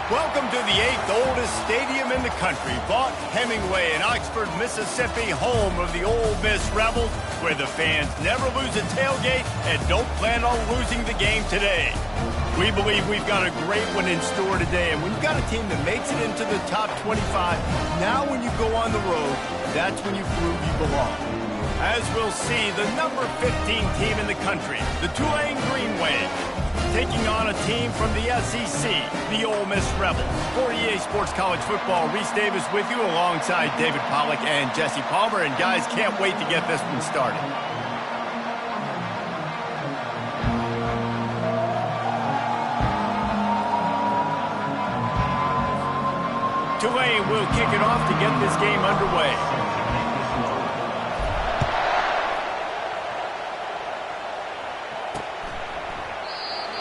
Welcome to the 8th oldest stadium in the country, Vaught Hemingway in Oxford, Mississippi, home of the Ole Miss Rebels, where the fans never lose a tailgate and don't plan on losing the game today. We believe we've got a great one in store today, and when you've got a team that makes it into the top 25, now when you go on the road, that's when you prove you belong. As we'll see, the number 15 team in the country, the Tulane Green Wave, taking on a team from the SEC, the Ole Miss Rebels. For EA Sports College Football, Reese Davis with you alongside David Pollack and Jesse Palmer. And guys, can't wait to get this one started. Tulane will kick it off to get this game underway.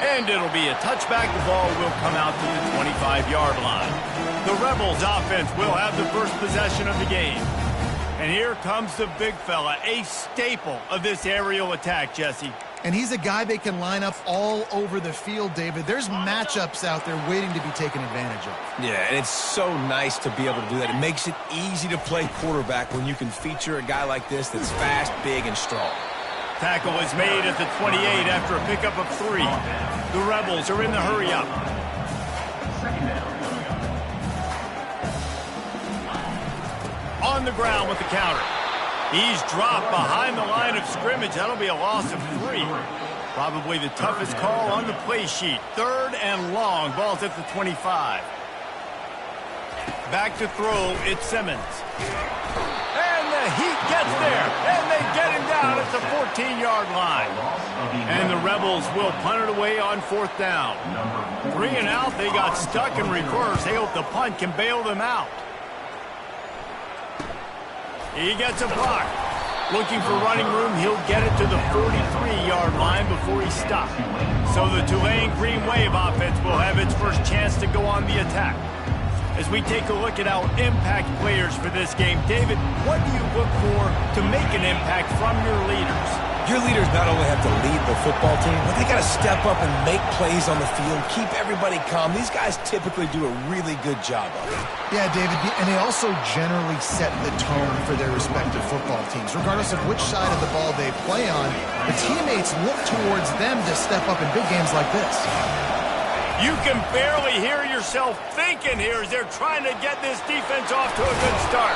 And it'll be a touchback. The ball will come out to the 25-yard line. The Rebels offense will have the first possession of the game. And here comes the big fella, a staple of this aerial attack, Jesse. And he's a guy they can line up all over the field, David. There's matchups out there waiting to be taken advantage of. Yeah, and it's so nice to be able to do that. It makes it easy to play quarterback when you can feature a guy like this that's fast, big, and strong. Tackle is made at the 28 after a pickup of 3. The Rebels are in the hurry-up. On the ground with the counter. He's dropped behind the line of scrimmage. That'll be a loss of 3. Probably the toughest call on the play sheet. 3rd and long. Ball's at the 25. Back to throw. It's Simmons. The Heat gets there, and they get him down at the 14-yard line. And the Rebels will punt it away on 4th down. 3 and out, they got stuck in reverse. They hope the punt can bail them out. He gets a block. Looking for running room, he'll get it to the 43-yard line before he's stopped. So the Tulane Green Wave offense will have its first chance to go on the attack. As we take a look at our impact players for this game, David, what do you look for to make an impact from your leaders? Your leaders not only have to lead the football team, but they got to step up and make plays on the field, keep everybody calm. These guys typically do a really good job of it. Yeah, David, and they also generally set the tone for their respective football teams. Regardless of which side of the ball they play on, the teammates look towards them to step up in big games like this. You can barely hear yourself thinking here as they're trying to get this defense off to a good start.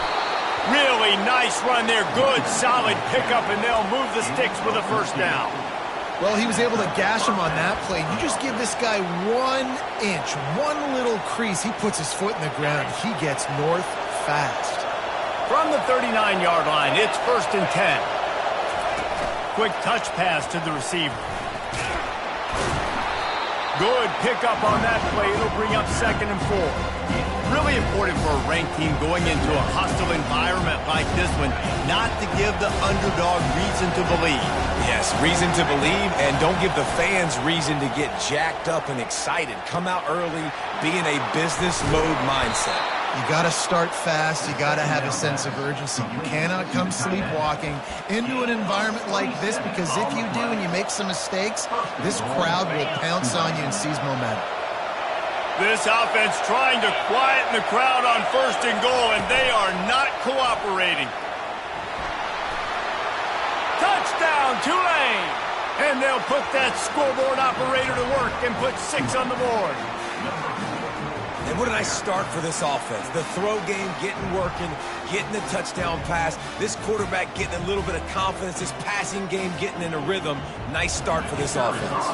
Really nice run there. Good, solid pickup, and they'll move the sticks with a first down. Well, he was able to gash him on that play. You just give this guy 1 inch, one little crease. He puts his foot in the ground. He gets north fast. From the 39-yard line, it's 1st and 10. Quick touch pass to the receiver. Good pickup on that play. It'll bring up 2nd and 4. Really important for a ranked team going into a hostile environment like this one, not to give the underdog reason to believe. Yes, reason to believe, and don't give the fans reason to get jacked up and excited. Come out early, be in a business mode mindset. You got to start fast. You got to have a sense of urgency. You cannot come sleepwalking into an environment like this, because if you do and you make some mistakes, this crowd will pounce on you and seize momentum. This offense trying to quieten the crowd on 1st and goal, and they are not cooperating. Touchdown, Tulane! And they'll put that scoreboard operator to work and put 6 on the board. And what a nice start for this offense. The throw game getting working, getting the touchdown pass. This quarterback getting a little bit of confidence. This passing game getting in a rhythm. Nice start for this offense.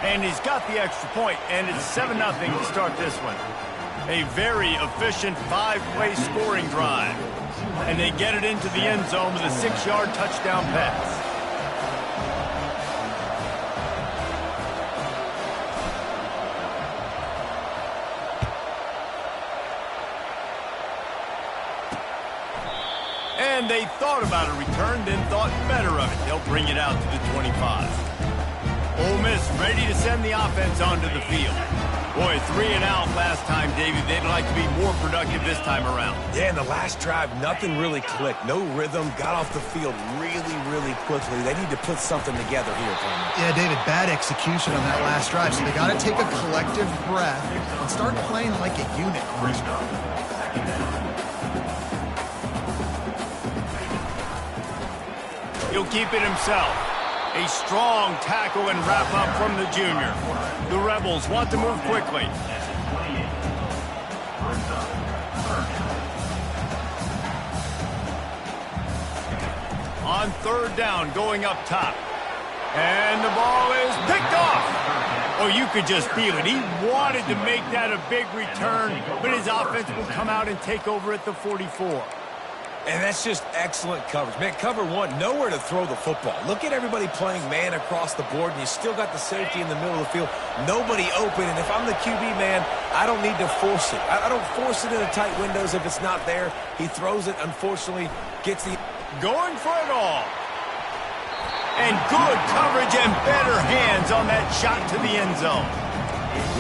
And he's got the extra point, and it's 7-0 to start this one. A very efficient 5-play scoring drive. And they get it into the end zone with a 6-yard touchdown pass. And they thought about a return, then thought better of it. They'll bring it out to the 25. Ole Miss ready to send the offense onto the field. Boy, 3 and out last time, David. They'd like to be more productive this time around. Yeah, in the last drive, nothing really clicked. No rhythm, got off the field really, really quickly. They need to put something together here, Palmer. Yeah, David, bad execution on that last drive, so they got to take a collective breath and start playing like a unit. He'll keep it himself. A strong tackle and wrap up from the junior. The Rebels want to move quickly. On 3rd down, going up top. And the ball is picked off. Oh, you could just feel it. He wanted to make that a big return, but his offense will come out and take over at the 44. And that's just excellent coverage. Man, cover 1, nowhere to throw the football. Look at everybody playing man across the board, and you still got the safety in the middle of the field. Nobody open, and if I'm the QB, man, I don't need to force it. I don't force it into tight windows if it's not there. He throws it, unfortunately, gets the... Going for it all. And good coverage and better hands on that shot to the end zone.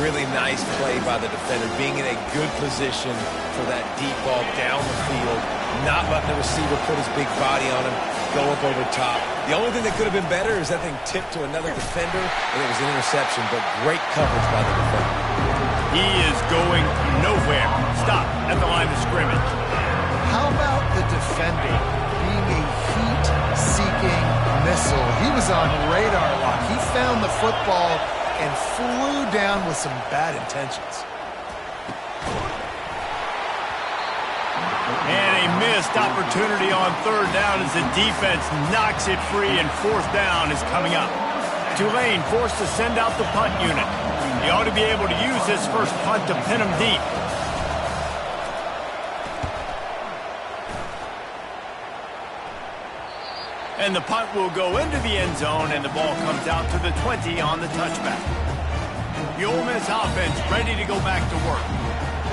Really nice play by the defender, being in a good position for that deep ball down the field, not letting the receiver put his big body on him, go up over top. The only thing that could have been better is that thing tipped to another defender, and it was an interception, but great coverage by the defender. He is going nowhere. Stop at the line of scrimmage. How about the defender being a heat-seeking missile? He was on radar lock. He found the football and flew down with some bad intentions. And a missed opportunity on 3rd down as the defense knocks it free, and 4th down is coming up. Tulane forced to send out the punt unit. He ought to be able to use this first punt to pin him deep. And the punt will go into the end zone, and the ball comes out to the 20 on the touchback. The Ole Miss offense ready to go back to work.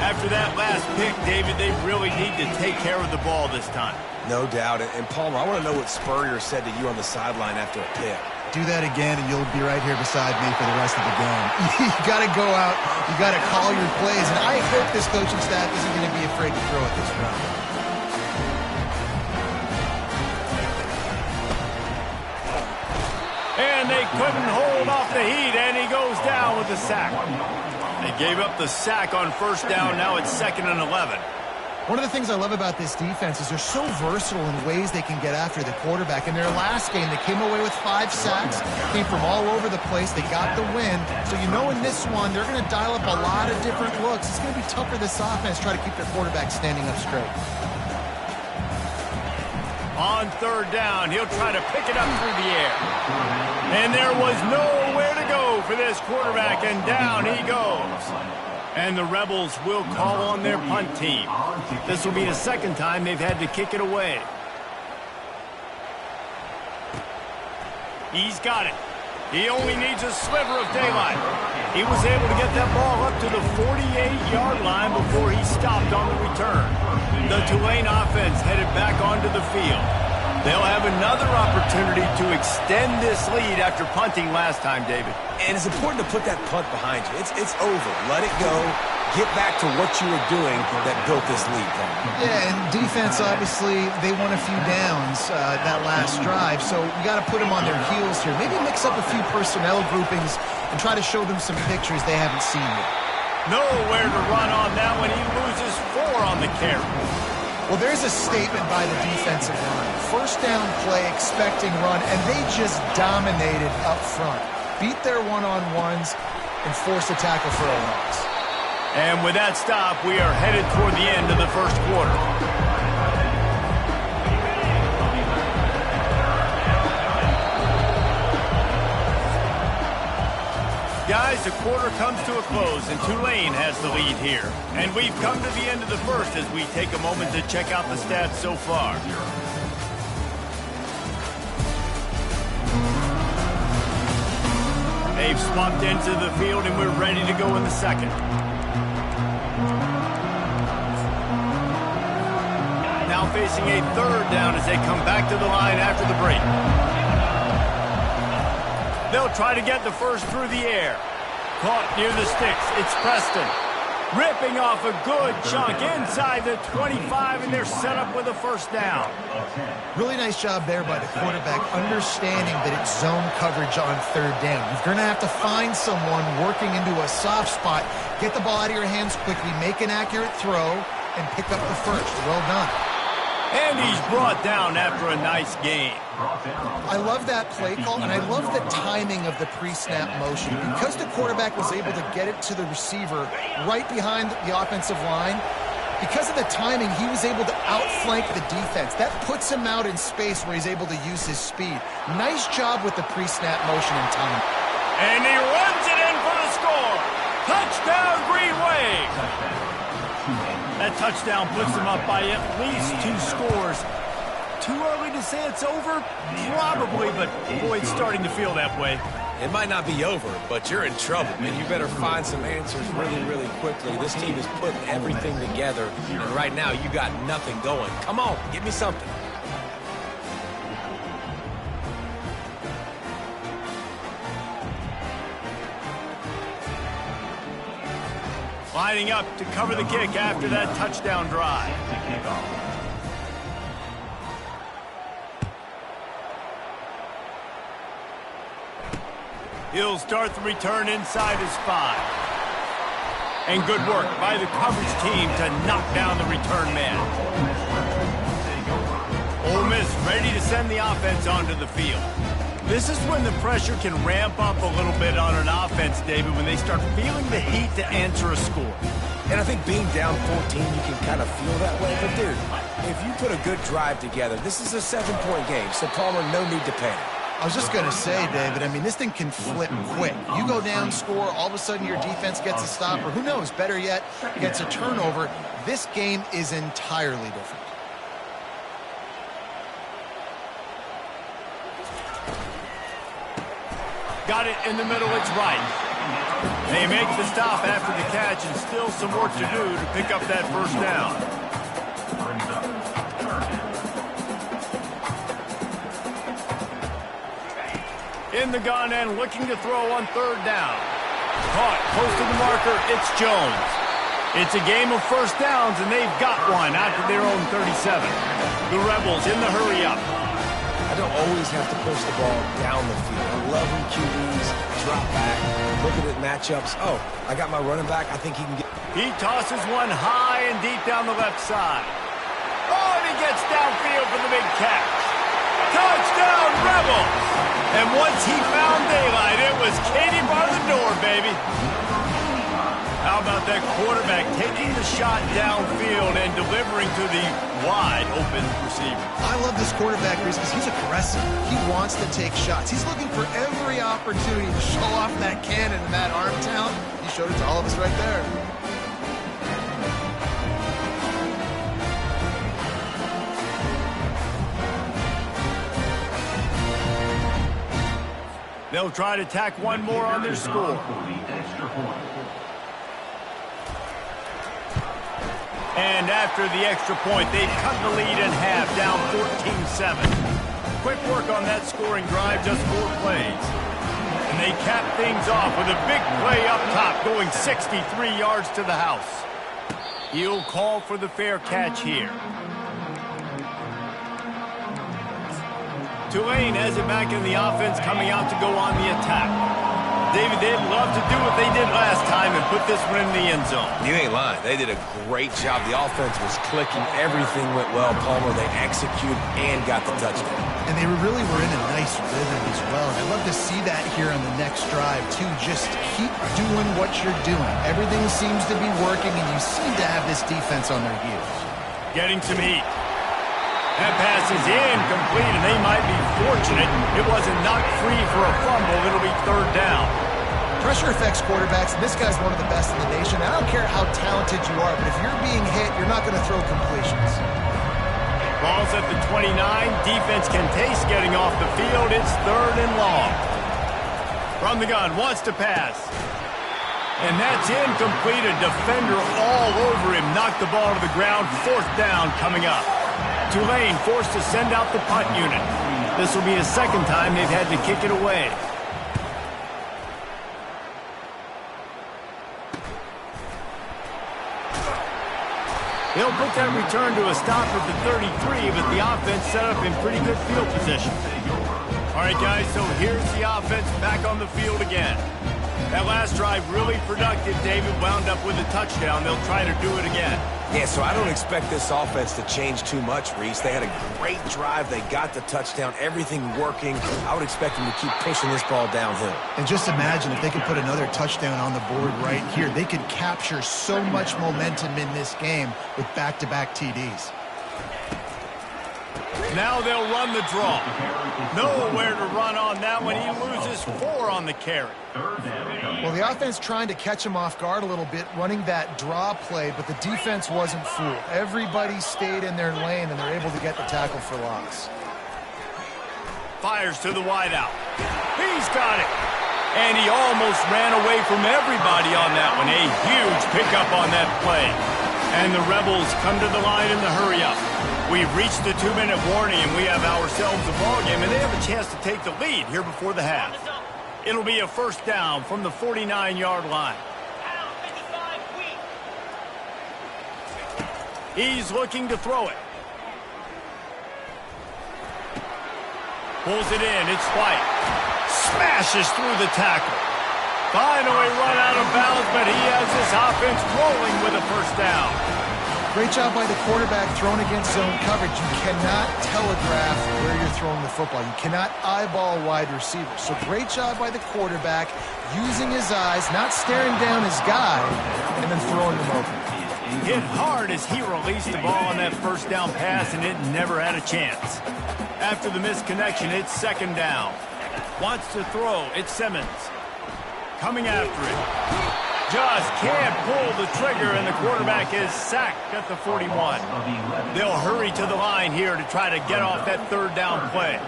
After that last pick, David, they really need to take care of the ball this time. No doubt. And Palmer, I want to know what Spurrier said to you on the sideline after a pick. Do that again, and you'll be right here beside me for the rest of the game. You got to go out. You got to call your plays, and I hope this coaching staff isn't going to be afraid to throw at this run. And they couldn't hold off the heat, and he goes down with the sack. They gave up the sack on 1st down. Now it's 2nd and 11. One of the things I love about this defense is they're so versatile in ways they can get after the quarterback. In their last game, they came away with 5 sacks, came from all over the place. They got the win. So you know in this one, they're going to dial up a lot of different looks. It's going to be tough for this offense to try to keep their quarterback standing up straight. On 3rd down, he'll try to pick it up through the air. And there was nowhere to go for this quarterback, and down he goes. And the Rebels will call on their punt team. This will be the 2nd time they've had to kick it away. He's got it. He only needs a sliver of daylight. He was able to get that ball up to the 48-yard line before he stopped on the return. The Tulane offense headed back onto the field. They'll have another opportunity to extend this lead after punting last time, David. And it's important to put that punt behind you. It's over. Let it go. Get back to what you were doing that built this lead. Yeah, and defense, obviously, they won a few downs that last drive, so you got to put them on their heels here. Maybe mix up a few personnel groupings and try to show them some pictures they haven't seen yet. Nowhere to run on that one. He loses 4 on the carry. Well, there's a statement by the defensive line. 1st down play, expecting run, and they just dominated up front. Beat their one-on-ones and forced a tackle for a loss. And with that stop, we are headed toward the end of the 1st quarter. Guys, the quarter comes to a close, and Tulane has the lead here. And we've come to the end of the 1st as we take a moment to check out the stats so far. They've swapped into the field, and we're ready to go in the 2nd. Now facing a 3rd down as they come back to the line after the break. They'll try to get the 1st through the air. Caught near the sticks. It's Preston. Ripping off a good chunk inside the 25, and they're set up with a first down. Really nice job there by the quarterback, understanding that it's zone coverage on third down. You're going to have to find someone working into a soft spot, get the ball out of your hands quickly, make an accurate throw, and pick up the first. Well done. And he's brought down after a nice gain. I love that play call, and I love the timing of the pre-snap motion. Because the quarterback was able to get it to the receiver right behind the offensive line, because of the timing, he was able to outflank the defense. That puts him out in space where he's able to use his speed. Nice job with the pre-snap motion and time. And he runs it in for the score. Touchdown, Green Wave. That touchdown puts them up by at least 2 scores. Too early to say it's over? Probably, but boy, it's starting to feel that way. It might not be over, but you're in trouble, and you better find some answers really, really quickly. This team is putting everything together, and right now you got nothing going. Come on, give me something. Lining up to cover the kick after that touchdown drive. He'll start the return inside his 5. And good work by the coverage team to knock down the return man. Ole Miss ready to send the offense onto the field. This is when the pressure can ramp up a little bit on an offense, David, when they start feeling the heat to answer a score. And I think being down 14, you can kind of feel that way. But, dude, if you put a good drive together, this is a 7-point game, so Palmer, no need to panic. I was just going to say, David, I mean, this thing can flip quick. You go down, score, all of a sudden your defense gets a stop, or who knows, better yet, gets a turnover. This game is entirely different. Got it in the middle, it's right. They make the stop after the catch, and still some work to do to pick up that first down. In the gun and looking to throw on third down. Caught close to the marker, it's Jones. It's a game of first downs, and they've got one out to their own 37. The Rebels in the hurry up. I don't always have to push the ball down the field. I love when QBs drop back, looking at matchups. Oh, I got my running back. I think he can get... He tosses one high and deep down the left side. Oh, and he gets downfield for the big catch. Touchdown, Rebels! And once he found daylight, it was Katie bar the door, baby. How about that quarterback taking the shot downfield and delivering to the wide-open receiver? I love this quarterback because he's aggressive. He wants to take shots. He's looking for every opportunity to show off that cannon and that arm talent. He showed it to all of us right there. They'll try to tack one more on their score. And after the extra point, they've cut the lead in half, down 14-7. Quick work on that scoring drive, just 4 plays. And they cap things off with a big play up top, going 63 yards to the house. He'll call for the fair catch here. Tulane has it back in the offense, coming out to go on the attack. David, they'd love to do what they did last time and put this one in the end zone. You ain't lying. They did a great job. The offense was clicking. Everything went well. Palmer, they executed and got the touchdown. And they really were in a nice rhythm as well. And I'd love to see that here on the next drive, too. Just keep doing what you're doing. Everything seems to be working, and you seem to have this defense on their heels. Getting some heat. That pass is incomplete, and they might be fortunate it wasn't knocked free for a fumble. It'll be third down. Pressure affects quarterbacks, and this guy's one of the best in the nation. I don't care how talented you are, but if you're being hit, you're not going to throw completions. Ball's at the 29. Defense can taste getting off the field. It's third and long. From the gun, wants to pass. And that's incomplete. A defender all over him. Knocked the ball to the ground. Fourth down coming up. Tulane forced to send out the punt unit. This will be the second time they've had to kick it away. They'll put that return to a stop at the 33, but the offense set up in pretty good field position. All right, guys, so here's the offense back on the field again. That last drive really productive. David wound up with a touchdown. They'll try to do it again. Yeah, so I don't expect this offense to change too much, Reese. They had a great drive. They got the touchdown. Everything working. I would expect them to keep pushing this ball downhill. And just imagine if they could put another touchdown on the board right here. They could capture so much momentum in this game with back-to-back TDs. Now they'll run the draw. Nowhere to run on that one. He loses 4 on the carry. Well, the offense trying to catch him off guard a little bit, running that draw play, but the defense wasn't fooled. Everybody stayed in their lane, and they're able to get the tackle for loss. Fires to the wideout. He's got it. And he almost ran away from everybody on that one. A huge pickup on that play. And the Rebels come to the line in the hurry-up. We've reached the 2-minute warning, and we have ourselves a ball game, and they have a chance to take the lead here before the half. It'll be a first down from the 49-yard line. He's looking to throw it. Pulls it in. It's White. Smashes through the tackle. Finally run out of bounds, but he has this offense rolling with a first down. Great job by the quarterback thrown against zone coverage. You cannot telegraph where you're throwing the football. You cannot eyeball wide receivers. So great job by the quarterback using his eyes, not staring down his guy, and then throwing him open. Hit hard as he released the ball on that first down pass, and it never had a chance. After the misconnection, it's second down. Wants to throw. It's Simmons. Coming after it. Just can't pull the trigger, and the quarterback is sacked at the 41. They'll hurry to the line here to try to get off that third down play.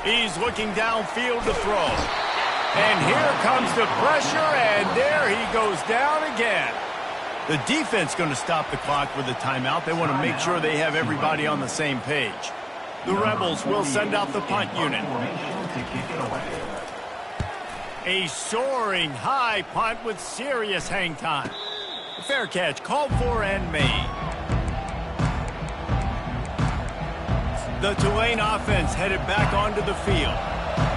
He's looking downfield to throw. And here comes the pressure, and there he goes down again. The defense going to stop the clock with a timeout. They want to make sure they have everybody on the same page. The Rebels will send out the punt unit. A soaring high punt with serious hang time. Fair catch called for and made. The Tulane offense headed back onto the field.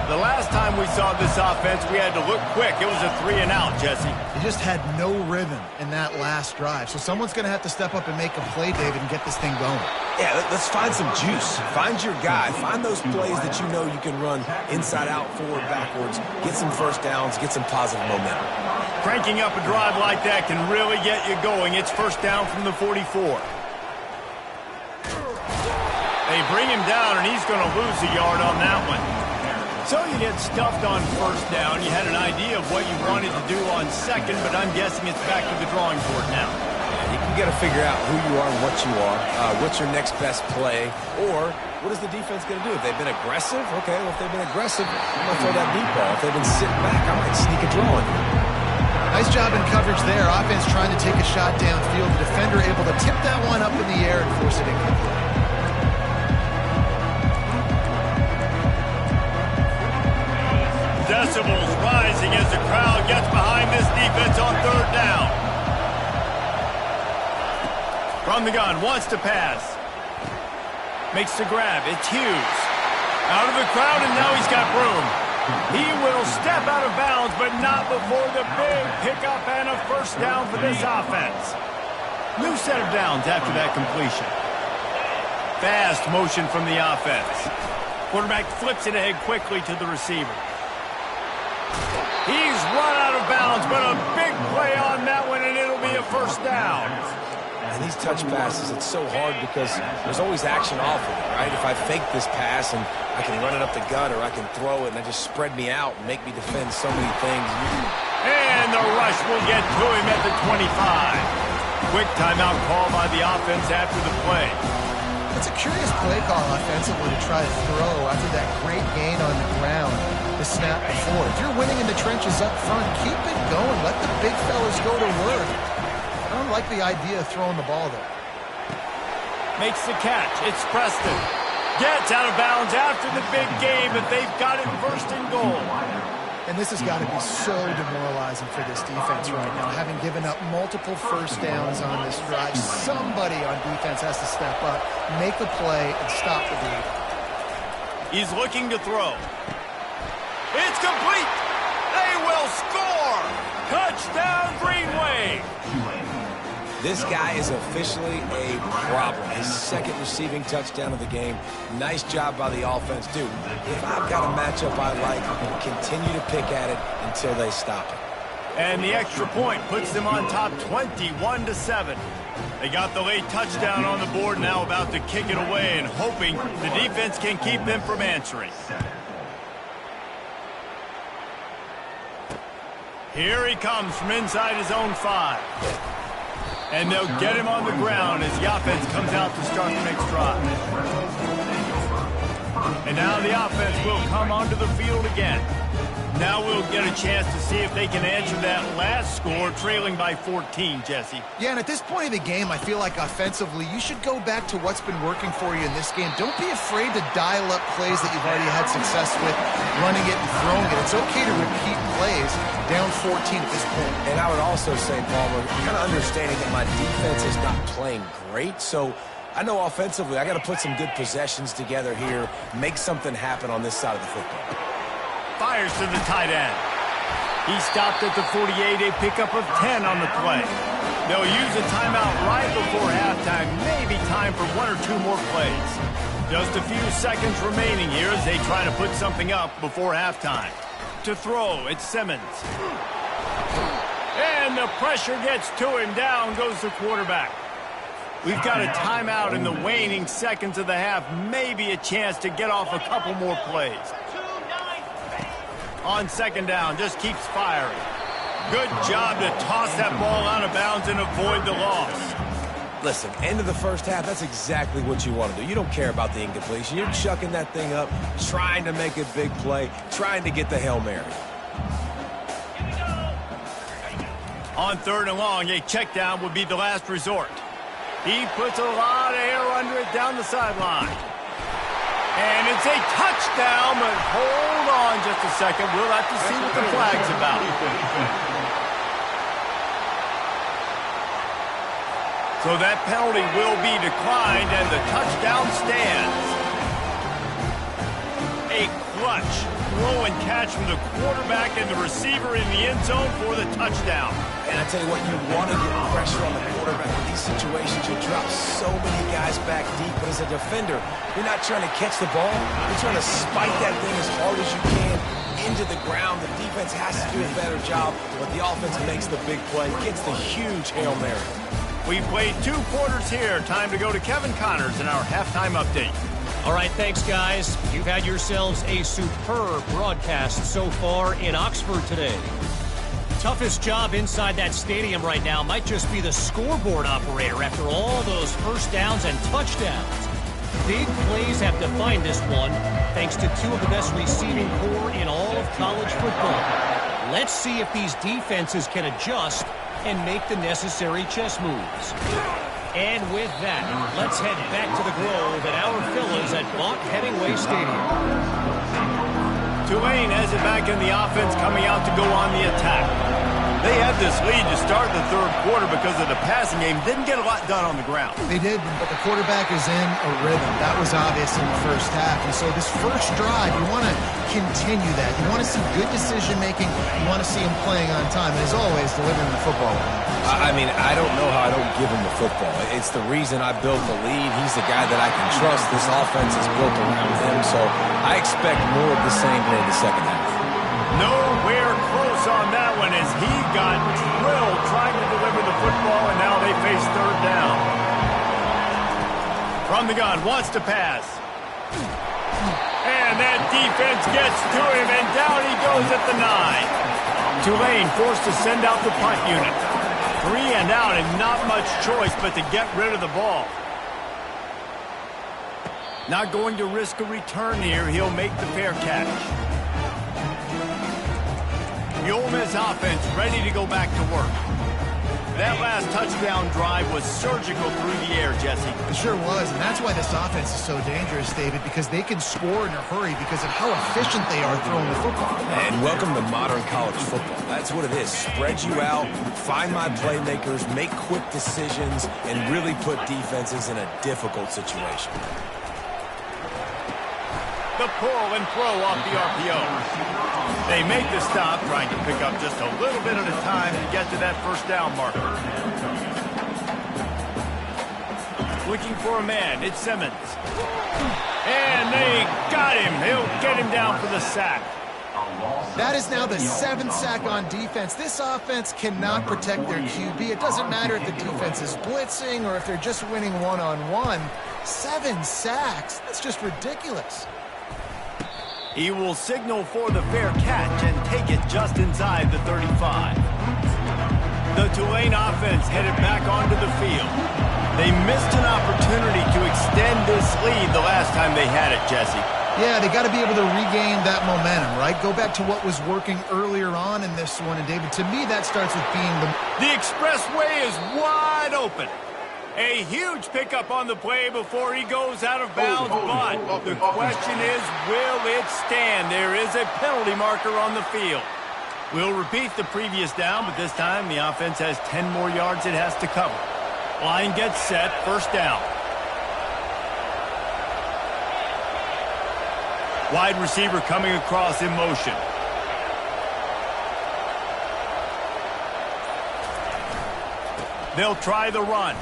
The last time we saw this offense, we had to look quick. It was a 3-and-out, Jesse. They just had no rhythm in that last drive. So someone's going to have to step up and make a play, David, and get this thing going. Yeah, let's find some juice. Find your guy. Find those plays that you know you can run inside out, forward, backwards. Get some first downs. Get some positive momentum. Cranking up a drive like that can really get you going. It's first down from the 44. They bring him down, and he's going to lose a yard on that one. So you get stuffed on first down. You had an idea of what you wanted to do on second, but I'm guessing it's back to the drawing board now. You got to figure out who you are and what you are. What's your next best play? Or what is the defense going to do? If they've been aggressive, okay, well, if they've been aggressive, I'm going to throw that deep ball. If they've been sitting back, I might sneak a draw in. Nice job in coverage there. Offense trying to take a shot downfield. The defender able to tip that one up in the air and force it incomplete. Decibels rising as the crowd gets behind this defense on third down. From the gun, wants to pass. Makes the grab. It's Hughes. Out of the crowd, and now he's got room. He will step out of bounds, but not before the big pickup and a first down for this offense. New set of downs after that completion. Fast motion from the offense. Quarterback flips it ahead quickly to the receiver. He's run out of bounds, but a big play on that one, and it'll be a first down. And these touch passes, it's so hard because there's always action off of it, right? If I fake this pass and I can run it up the gut, or I can throw it and it just spread me out and make me defend so many things. And the rush will get to him at the 25. Quick timeout call by the offense after the play. It's a curious play call offensively to try to throw after that great gain on the ground the snap before. If you're winning in the trenches up front, keep it going. Let the big fellas go to work. I don't like the idea of throwing the ball there. Makes the catch. It's Preston. Gets out of bounds after the big game, but they've got it first and goal. And And this has got to be so demoralizing for this defense right now, having given up multiple first downs on this drive. Somebody on defense has to step up, make a play, and stop the bleed. He's looking to throw. It's complete. They will score. Touchdown, Green Wave. This guy is officially a problem. His second receiving touchdown of the game. Nice job by the offense. Dude, if I've got a matchup I like, I'm going to continue to pick at it until they stop it. And the extra point puts them on top 21-7. They got the late touchdown on the board, now about to kick it away and hoping the defense can keep them from answering. Here he comes from inside his own 5. And they'll get him on the ground as the offense comes out to start the next drive. And now the offense will come onto the field again. Now we'll get a chance to see if they can answer that last score, trailing by 14, Jesse. Yeah, and at this point of the game, I feel like offensively, you should go back to what's been working for you in this game. Don't be afraid to dial up plays that you've already had success with, running it and throwing it. It's okay to repeat plays down 14 at this point. And I would also say, Palmer, kind of understanding that my defense is not playing great, so I know offensively I got to put some good possessions together here, make something happen on this side of the football. Fires to the tight end. He stopped at the 48, a pickup of 10 on the play. They'll use a timeout right before halftime, maybe time for 1 or 2 more plays. Just a few seconds remaining here as they try to put something up before halftime. To throw, it's Simmons. And the pressure gets to him. Down goes the quarterback. We've got a timeout in the waning seconds of the half. Maybe a chance to get off a couple more plays. On second down, just keeps firing. Good job to toss that ball out of bounds and avoid the loss. Listen, end of the first half, that's exactly what you want to do. You don't care about the incompletion. You're chucking that thing up, trying to make a big play, trying to get the Hail Mary. On third and long, a check down would be the last resort. He puts a lot of air under it down the sideline. And it's a touchdown, but hold on just a second. We'll have to see what the flag's about. So that penalty will be declined, and the touchdown stands. A clutch throw and catch from the quarterback and the receiver in the end zone for the touchdown. And I tell you what, you want to get pressure on the quarterback. In these situations, you drop so many guys back deep. But as a defender, you're not trying to catch the ball. You're trying to spike that thing as hard as you can into the ground. The defense has to do a better job, but the offense makes the big play, gets the huge Hail Mary. We've played 2 quarters here. Time to go to Kevin Connors in our halftime update. All right, thanks, guys. You've had yourselves a superb broadcast so far in Oxford today. Toughest job inside that stadium right now might just be the scoreboard operator after all those first downs and touchdowns. Big plays have defined this one, thanks to 2 of the best receiving corps in all of college football. Let's see if these defenses can adjust and make the necessary chess moves. And with that, let's head back to the Grove at our Fellas at Vaught-Hemingway Stadium. Tulane has it back in the offense, coming out to go on the attack. They had this lead to start the third quarter because of the passing game. Didn't get a lot done on the ground. They did, but the quarterback is in a rhythm. That was obvious in the first half. And so this first drive, you want to continue that. You want to see good decision-making. You want to see him playing on time. And as always, delivering the football. I mean, I don't know how I don't give him the football. It's the reason I built the lead. He's the guy that I can trust. This offense is built around him. So I expect more of the same in the second half. Nowhere close on that one as he got drilled trying to deliver the football, and now they face third down. From the gun, wants to pass. And that defense gets to him, and down he goes at the 9. Tulane forced to send out the punt unit. 3 and out, and not much choice but to get rid of the ball. Not going to risk a return here. He'll make the fair catch. The Ole Miss offense ready to go back to work. That last touchdown drive was surgical through the air, Jesse. It sure was, and that's why this offense is so dangerous, David, because they can score in a hurry because of how efficient they are throwing the football. And welcome to modern college football. That's what it is. Spread you out, find my playmakers, make quick decisions, and really put defenses in a difficult situation. The pull and throw off the RPO. They make the stop, trying to pick up just a little bit at a time to get to that first down marker. Looking for a man, it's Simmons. And they got him. He'll get him down for the sack. That is now the 7th sack on defense. This offense cannot protect their QB. It doesn't matter if the defense is blitzing or if they're just winning one-on-one. 7 sacks? That's just ridiculous. He will signal for the fair catch and take it just inside the 35. The Tulane offense headed back onto the field. They missed an opportunity to extend this lead the last time they had it, Jesse. Yeah, they got to be able to regain that momentum, right? Go back to what was working earlier on in this one. And, David, to me, that starts with being The expressway is wide open. A huge pickup on the play before he goes out of bounds, but the question is, will it stand? There is a penalty marker on the field. We'll repeat the previous down, but this time the offense has 10 more yards it has to cover. Line gets set, first down. Wide receiver coming across in motion. They'll try the run.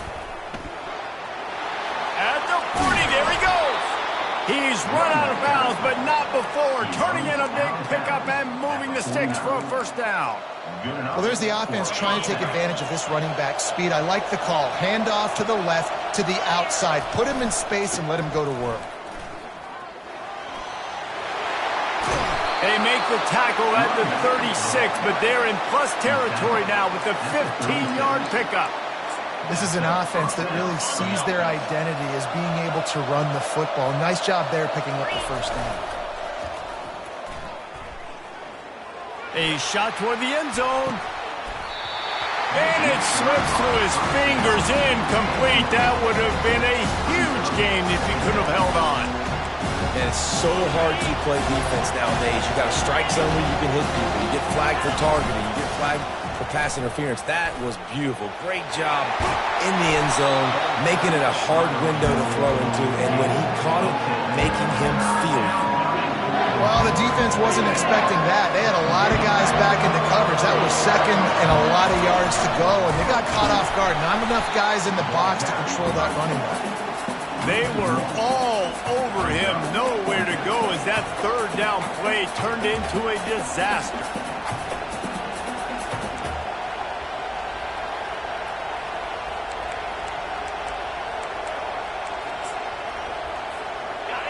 At the 40, there he goes. He's run out of bounds, but not before. Turning in a big pickup and moving the sticks for a first down. Well, there's the offense trying to take advantage of this running back speed. I like the call. Hand off to the left, to the outside. Put him in space and let him go to work. They make the tackle at the 36, but they're in plus territory now with the 15-yard pickup. This is an offense that really sees their identity as being able to run the football. Nice job there picking up the first down. A shot toward the end zone. And it slips through his fingers, incomplete. That would have been a huge game if he could have held on. And it's so hard to play defense nowadays. You got a strike zone where you can hit people. You get flagged for targeting. You get flagged for pass interference. That was beautiful. Great job in the end zone, making it a hard window to throw into. And when he caught it, making him feel it. Well, the defense wasn't expecting that. They had a lot of guys back into coverage. That was second and a lot of yards to go, and they got caught off guard. Not enough guys in the box to control that running back. They were all over him, nowhere to go as that third down play turned into a disaster.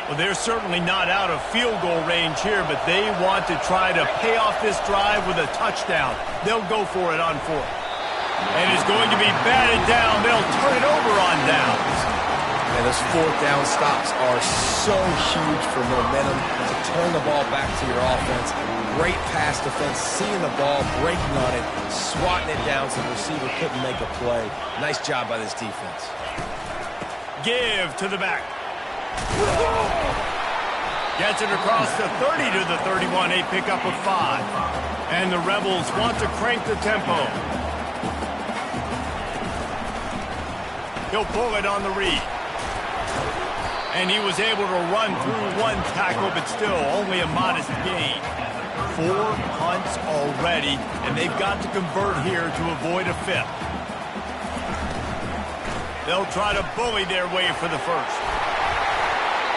Well, they're certainly not out of field goal range here, but they want to try to pay off this drive with a touchdown. They'll go for it on fourth. And it's going to be batted down. They'll turn it over on downs. And those fourth down stops are so huge for momentum to turn the ball back to your offense. Great pass defense, seeing the ball, breaking on it, swatting it down so the receiver couldn't make a play. Nice job by this defense. Give to the back. Gets it across the 30 to the 31, a pickup of 5. And the Rebels want to crank the tempo. He'll pull it on the read. And he was able to run through one tackle, but still only a modest gain. 4 punts already, and they've got to convert here to avoid a 5th. They'll try to bully their way for the first.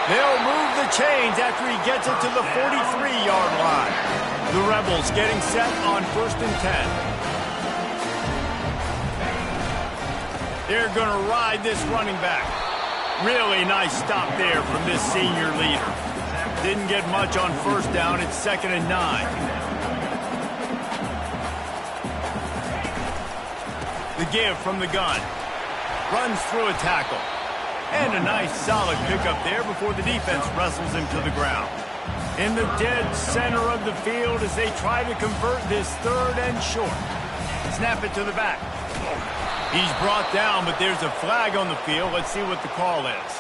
They'll move the chains after he gets it to the 43-yard line. The Rebels getting set on 1st and 10. They're going to ride this running back. Really nice stop there from this senior leader. Didn't get much on first down. It's 2nd and 9. The give from the gun. Runs through a tackle. And a nice solid pickup there before the defense wrestles him to the ground. In the dead center of the field as they try to convert this 3rd and short. Snap it to the back. He's brought down, but there's a flag on the field. Let's see what the call is.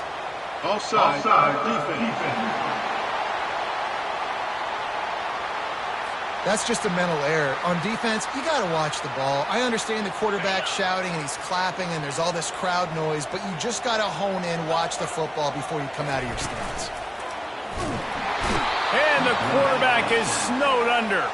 Offside. Defense. That's just a mental error. On defense, you got to watch the ball. I understand the quarterback shouting and he's clapping and there's all this crowd noise, but you just got to hone in, watch the football before you come out of your stance. And the quarterback is snowed under.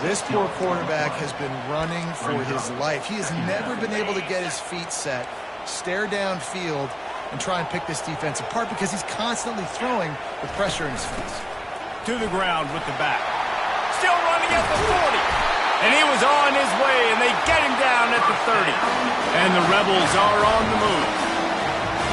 This poor quarterback has been running for his life. He has never been able to get his feet set, stare downfield, and try and pick this defense apart because he's constantly throwing with pressure in his face. To the ground with the back. Still running at the 40. And he was on his way, and they get him down at the 30. And the Rebels are on the move.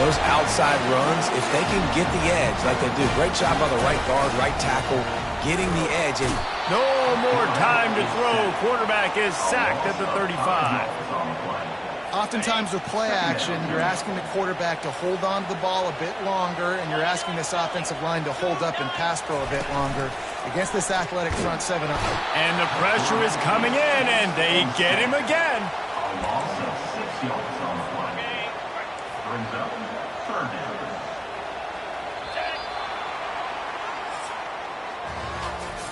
Those outside runs, if they can get the edge like they do, great job by the right guard, right tackle, getting the edge. And no more time to throw. Quarterback is sacked at the 35. Oftentimes with play action, you're asking the quarterback to hold on to the ball a bit longer, and you're asking this offensive line to hold up and pass pro a bit longer against this athletic front seven. And the pressure is coming in, and they get him again.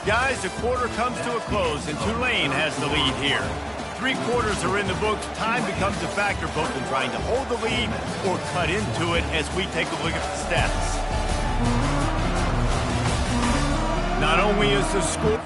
Guys, the quarter comes to a close, and Tulane has the lead here. 3 quarters are in the books. Time becomes a factor both in trying to hold the lead or cut into it as we take a look at the stats. Not only is the score...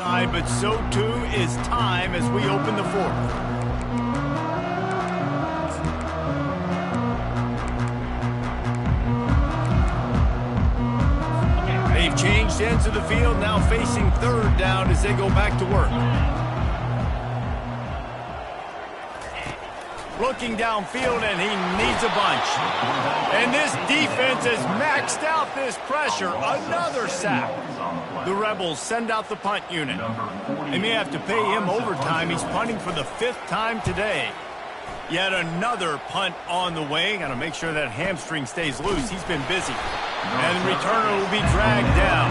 behind, but so too is time as we open the fourth. They've changed ends of the field, now facing third down as they go back to work. Looking downfield, and he needs a bunch. And this defense has maxed out this pressure. Another sack. The Rebels send out the punt unit. They may have to pay him overtime. He's punting for the 5th time today. Yet another punt on the way. Got to make sure that hamstring stays loose. He's been busy. And the returner will be dragged down.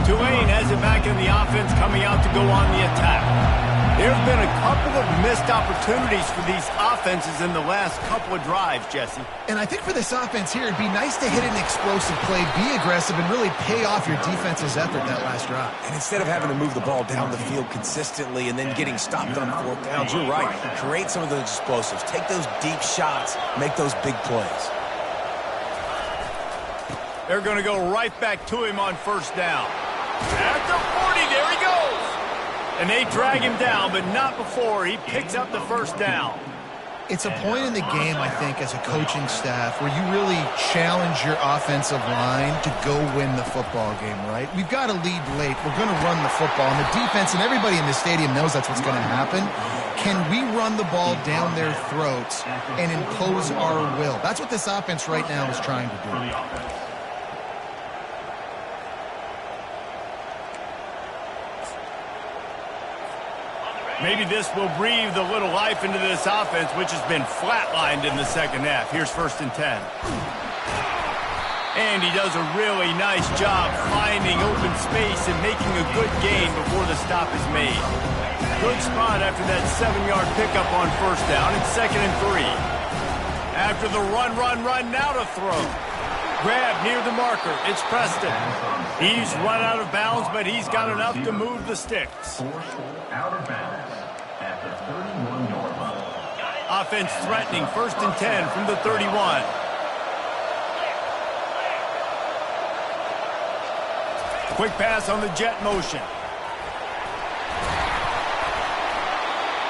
Tulane has it back in the offense, coming out to go on the attack. There have been a couple of missed opportunities for these offenses in the last couple of drives, Jesse. And I think for this offense here, it'd be nice to hit an explosive play, be aggressive, and really pay off your defense's effort that last drive. And instead of having to move the ball down the field consistently and then getting stopped on 4th downs, you're right. Create some of those explosives. Take those deep shots. Make those big plays. They're going to go right back to him on 1st down. At the 40, there he goes. And they drag him down, but not before he picks up the 1st down. It's a point in the game, I think, as a coaching staff where you really challenge your offensive line to go win the football game, right? We've got to lead late. We're going to run the football. And the defense and everybody in the stadium knows that's what's going to happen. Can we run the ball down their throats and impose our will? That's what this offense right now is trying to do. Maybe this will breathe a little life into this offense, which has been flatlined in the 2nd half. Here's 1st and 10. And he does a really nice job finding open space and making a good gain before the stop is made. Good spot after that 7-yard pickup on 1st down. It's 2nd and 3. After the run, now to throw. Grab near the marker. It's Preston. He's run out of bounds, but he's got enough to move the sticks. Out of bounds at the 31-yard line. Offense threatening 1st and 10 from the 31. Quick pass on the jet motion.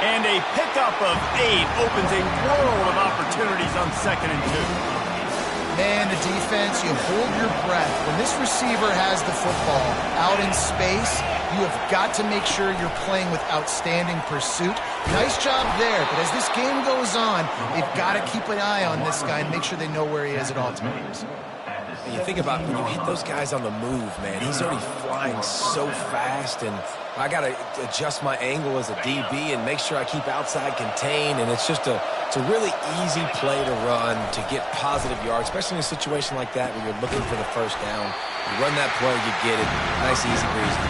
And a pickup of 8 opens a world of opportunities on 2nd and 2. Man, the defense, you hold your breath. When this receiver has the football out in space, you have got to make sure you're playing with outstanding pursuit. Nice job there, but as this game goes on, they've got to keep an eye on this guy and make sure they know where he is at all times. And you think about when you hit those guys on the move, man, he's already flying so fast, and I got to adjust my angle as a DB and make sure I keep outside contained, and it's just it's a really easy play to run to get positive yards, especially in a situation like that where you're looking for the 1st down. You run that play, you get it. Nice, easy breezy.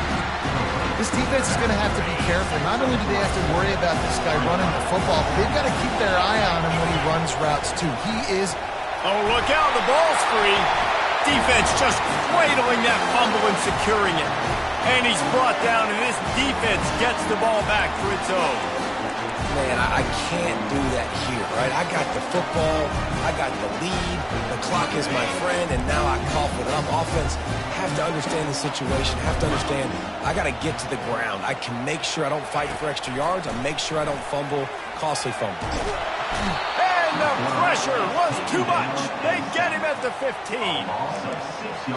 This defense is going to have to be careful. Not only do they have to worry about this guy running the football, but they've got to keep their eye on him when he runs routes, too. He is... Oh, look out. The ball's free. Defense just cradling that fumble and securing it. And he's brought down, and this defense gets the ball back for its own. Man, I can't do that here, right? I got the football, I got the lead, the clock is my friend, and now I cough it up. Offense, have to understand the situation, have to understand I got to get to the ground. I can make sure I don't fight for extra yards. I make sure I don't fumble, costly fumble. And the pressure was too much. They get him at the 15.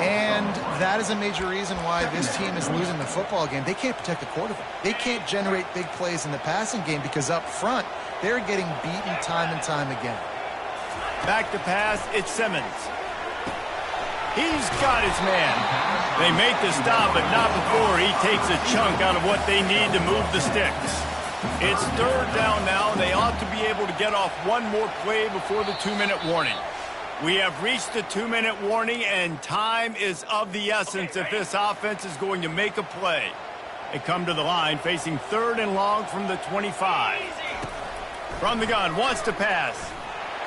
And that is a major reason why this team is losing the football game. They can't protect the quarterback. They can't generate big plays in the passing game because up front, they're getting beaten time and time again. Back to pass, it's Simmons. He's got his man. They make the stop, but not before he takes a chunk out of what they need to move the sticks. It's 3rd down now, and they ought to be able to get off one more play before the 2-minute warning. We have reached the 2-minute warning, and time is of the essence if this offense is going to make a play. They come to the line facing 3rd and long from the 25. From the gun, wants to pass.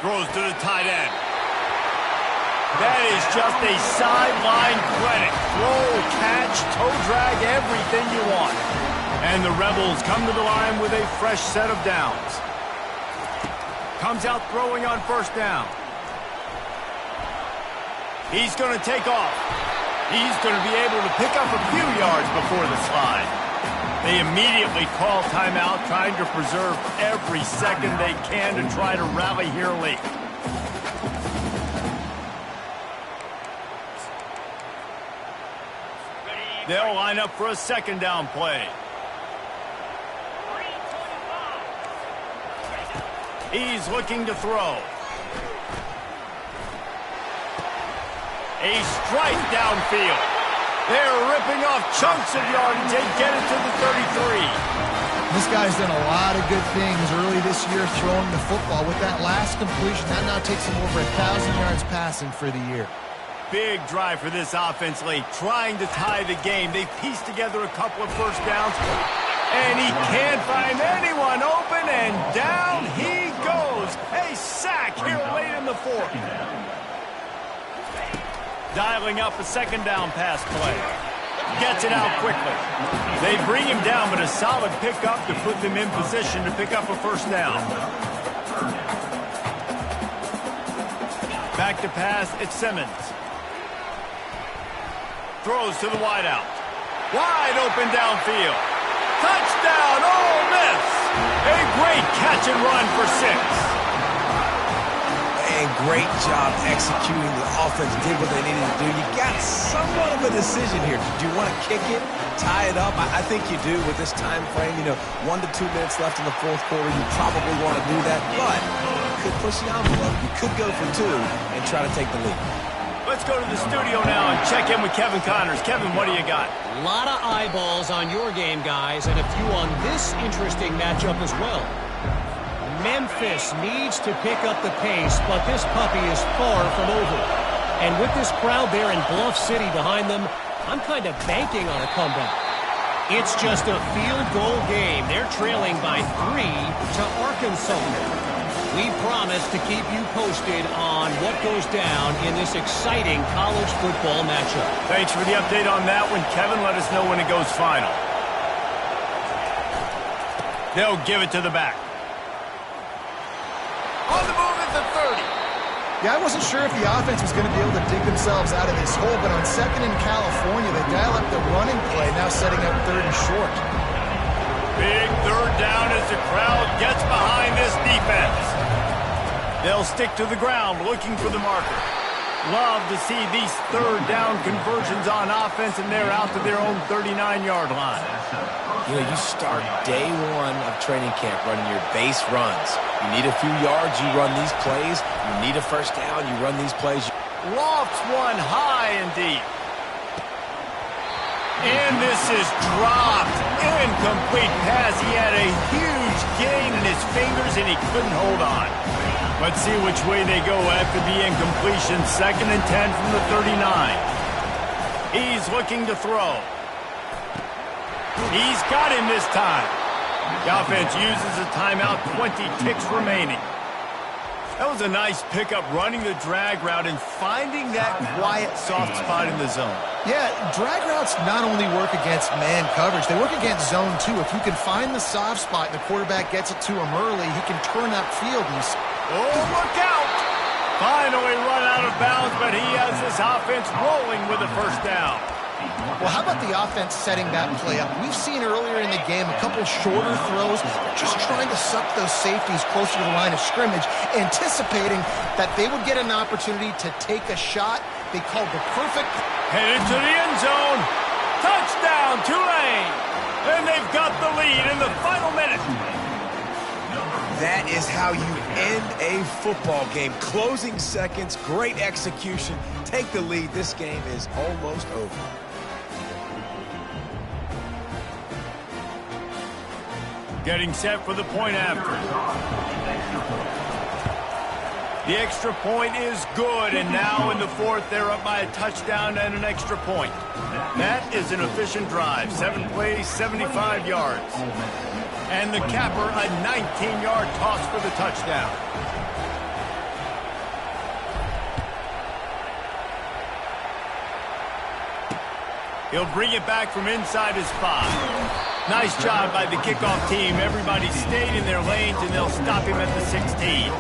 Throws to the tight end. That is just a sideline credit. Throw, catch, toe drag, everything you want. And the Rebels come to the line with a fresh set of downs. Comes out throwing on 1st down. He's going to take off. He's going to be able to pick up a few yards before the slide. They immediately call timeout, trying to preserve every second they can to try to rally here late. They'll line up for a second down play. He's looking to throw. A strike downfield. They're ripping off chunks of yardage. They get it to the 33. This guy's done a lot of good things early this year throwing the football. With that last completion, that now takes him over 1,000 yards passing for the year. Big drive for this offense late, trying to tie the game. They pieced together a couple of first downs, and he can't find anyone open, and down he goes. A sack here late in the fourth. Dialing up a second down pass play. Gets it out quickly. They bring him down, but a solid pickup to put them in position to pick up a first down. Back to pass, it's Simmons. Throws to the wideout. Wide open downfield. Touchdown, Ole Miss! A great catch and run for 6. And great job executing. The offense did what they needed to do. You got somewhat of a decision here. Do you want to kick it, tie it up? I think you do with this time frame. 1 to 2 minutes left in the fourth quarter. You probably want to do that, but you could push the envelope. You could go for 2 and try to take the lead. Let's go to the studio now and check in with Kevin Connors. Kevin, what do you got? A lot of eyeballs on your game, guys, and a few on this interesting matchup as well. Memphis needs to pick up the pace, but this puppy is far from over. And with this crowd there in Bluff City behind them, I'm kind of banking on a comeback. It's just a field goal game. They're trailing by 3 to Arkansas. We promise to keep you posted on what goes down in this exciting college football matchup. Thanks for the update on that one, Kevin. Let us know when it goes final. They'll give it to the back. On the move at the 30. Yeah, I wasn't sure if the offense was going to be able to dig themselves out of this hole, but on second in California, they dial up the running play, now setting up third and short. Big third down as the crowd gets behind this defense. They'll stick to the ground looking for the marker. Love to see these third down conversions on offense, and they're out to their own 39-yard line. You start day 1 of training camp running your base runs. You need a few yards, you run these plays. You need a first down, you run these plays. Lofts one high and deep. And this is dropped. Incomplete pass. He had a huge gain in his fingers, and he couldn't hold on. Let's see which way they go after the incompletion. 2nd and 10 from the 39. He's looking to throw. He's got him this time. The offense uses a timeout, 20 ticks remaining. That was a nice pickup, running the drag route and finding that quiet, soft spot in the zone. Yeah, drag routes not only work against man coverage, they work against zone too. If you can find the soft spot and the quarterback gets it to him early, he can turn upfield. Oh, look out! Finally run out of bounds, but he has this offense rolling with a first down. Well, how about the offense setting that play up? We've seen earlier in the game a couple shorter throws, just trying to suck those safeties closer to the line of scrimmage, anticipating that they would get an opportunity to take a shot. They called the perfect... Headed to the end zone. Touchdown, Tulane! And they've got the lead in the final minute. That is how you end a football game. Closing seconds, great execution. Take the lead. This game is almost over. Getting set for the point after. The extra point is good, and now in the fourth, they're up by a touchdown and an extra point. That is an efficient drive. 7 plays, 75 yards. And the capper, a 19-yard toss for the touchdown. He'll bring it back from inside his 5. Nice job by the kickoff team. Everybody stayed in their lanes, and they'll stop him at the 16.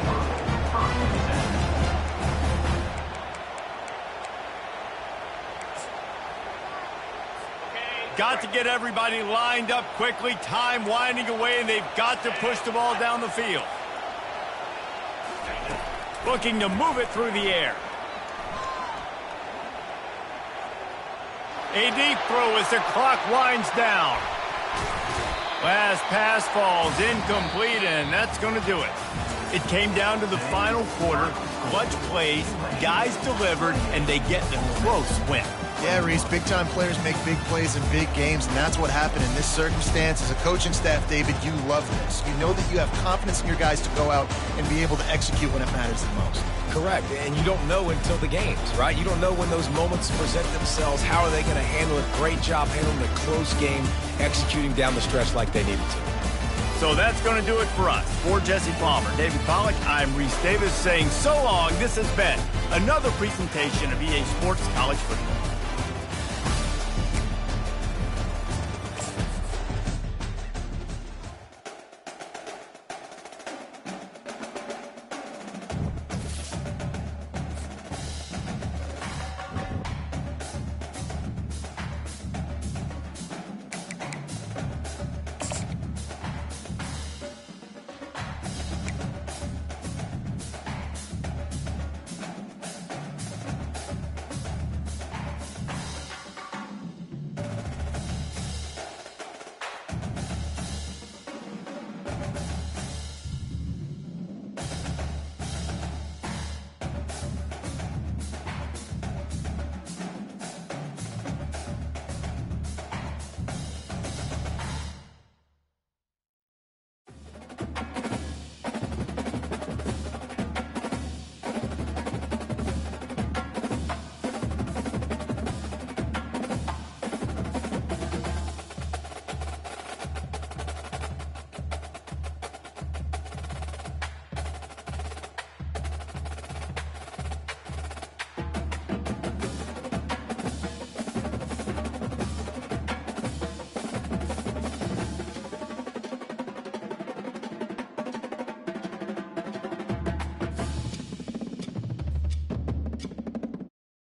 got to get everybody lined up quickly. Time winding away, and they've got to push the ball down the field. Looking to move it through the air. A deep throw as the clock winds down. Last pass falls incomplete, and that's going to do it. It came down to the final quarter. Clutch plays, guys delivered, and they get the close win. Yeah, Reese, big-time players make big plays in big games, and that's what happened in this circumstance. As a coaching staff, David, you love this. You know that you have confidence in your guys to go out and be able to execute when it matters the most. Correct, and you don't know until the games, right? You don't know when those moments present themselves. How are they going to handle it? Great job handling the close game, executing down the stretch like they needed to. So that's going to do it for us. For Jesse Palmer, David Pollack, I'm Reese Davis saying so long. This has been another presentation of EA Sports College Football.